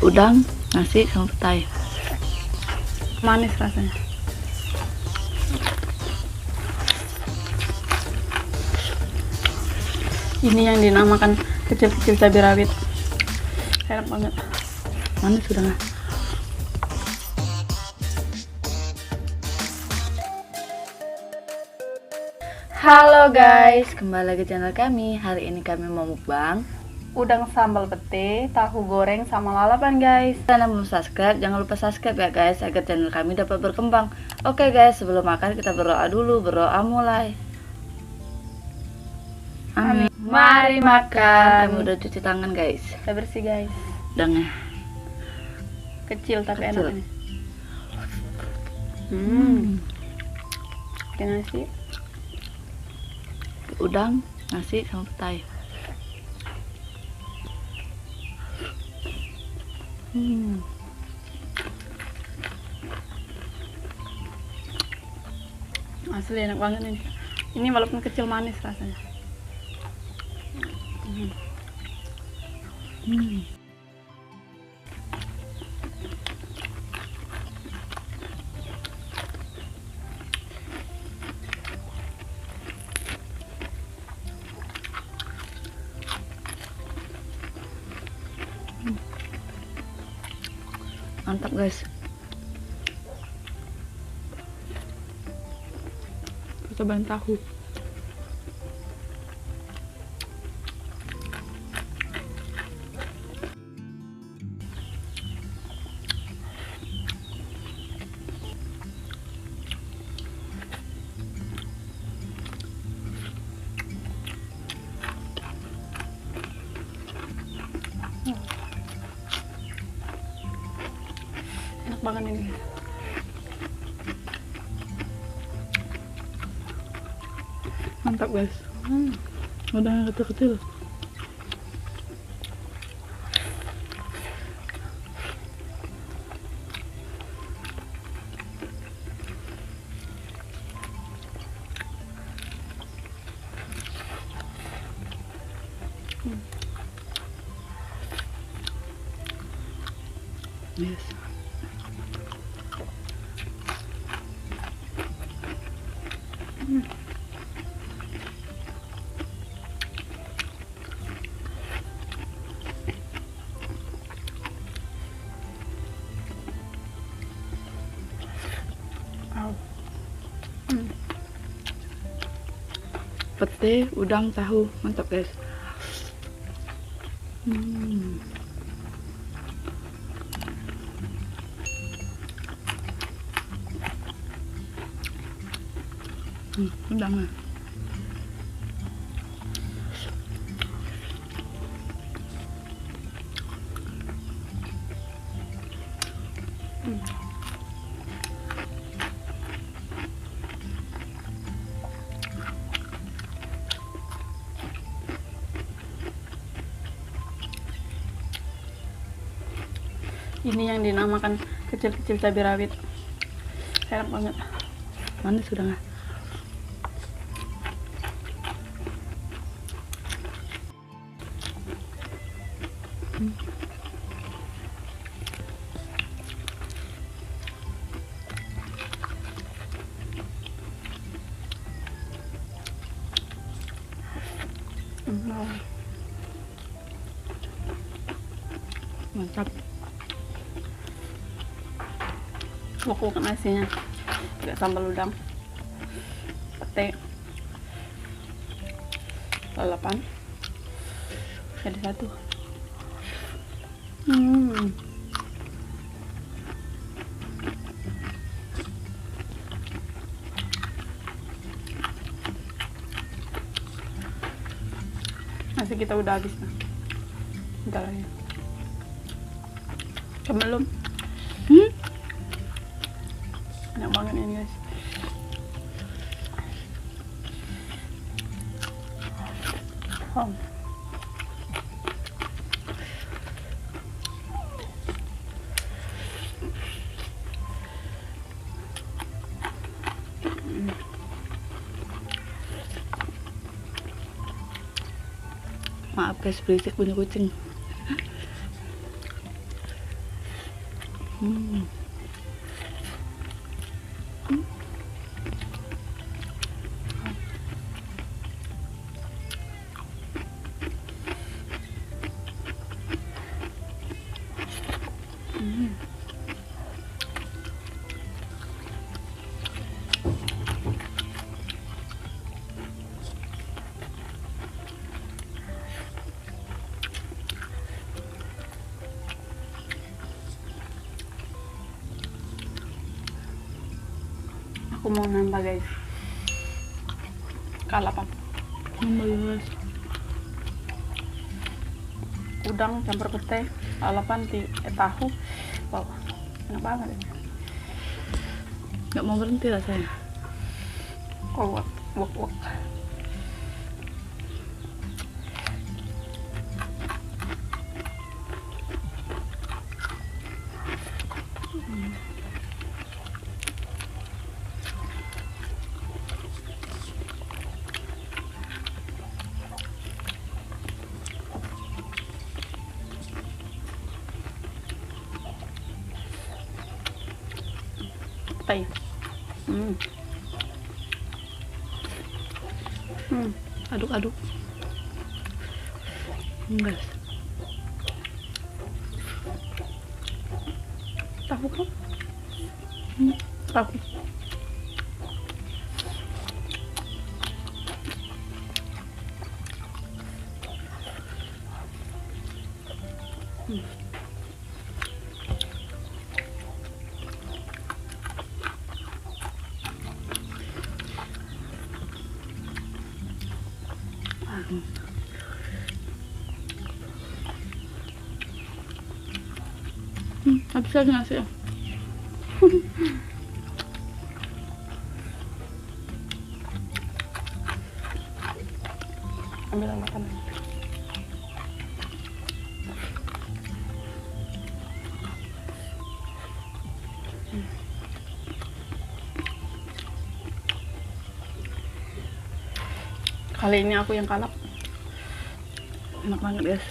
udang, nasi sama petai. Manis rasanya. Ini yang dinamakan kecil-kecil cabai rawit. Enak banget. Manis udangnya. Halo guys, kembali lagi channel kami. Hari ini kami mau mukbang Udang sambal pete, tahu goreng sama lalapan guys. Karena belum subscribe, jangan lupa subscribe ya guys, agar channel kami dapat berkembang. Oke guys, sebelum makan kita berdoa dulu. Berdoa mulai. Amin. Mari makan. Kami udah cuci tangan guys. Udah bersih guys. Udangnya Kecil tapi Kecil. enak ini. Pakai nasi. udang, nasi sama petai. Asli enak banget ini. Ini walaupun kecil manis rasanya. Mantap guys. Cobain tahu. Enak banget ini. Mantap guys. Udangnya kecil-kecil. Yes. Au. Pete, udang, tahu, mantap guys. Udangnya. Ini yang dinamakan kecil-kecil cabai rawit. Enak banget. Manis udangnya. Mantap. Buku nasinya. Ada sambal udang. Pete. Lalapan. Jadi satu. Nasi kita udah habis nah. Bentar lagi. Belum. Enak banget ini guys. Maaf guys, berisik bunyi kucing. Hmm. Aku mau nambah guys. Kalapan. Guys. Udang campur pete, lalapan tahu. Wow, enak banget ini. Nggak mau berhenti rasanya. Oh, wak. Tay. Aduk-aduk. Guys. Tahu kan? Tahu. Habis lagi nasi ya. Ambil makanan. Kali ini aku yang kalap. Enak banget guys.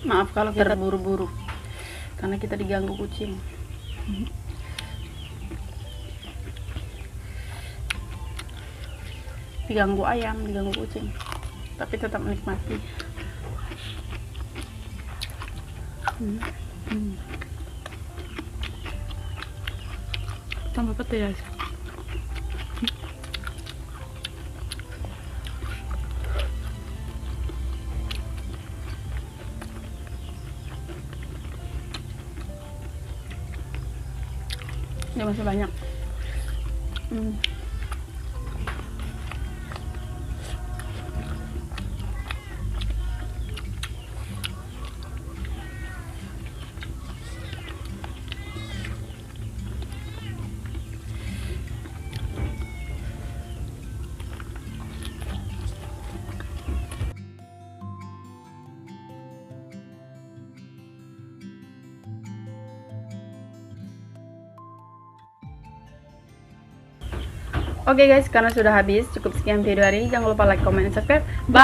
Maaf kalau kita buru-buru karena kita diganggu kucing. Diganggu ayam, diganggu kucing, tapi tetap menikmati. Tambah pete guys. Ini masih banyak. Oke guys, karena sudah habis, cukup sekian video hari ini. Jangan lupa like, comment, dan subscribe. Bye!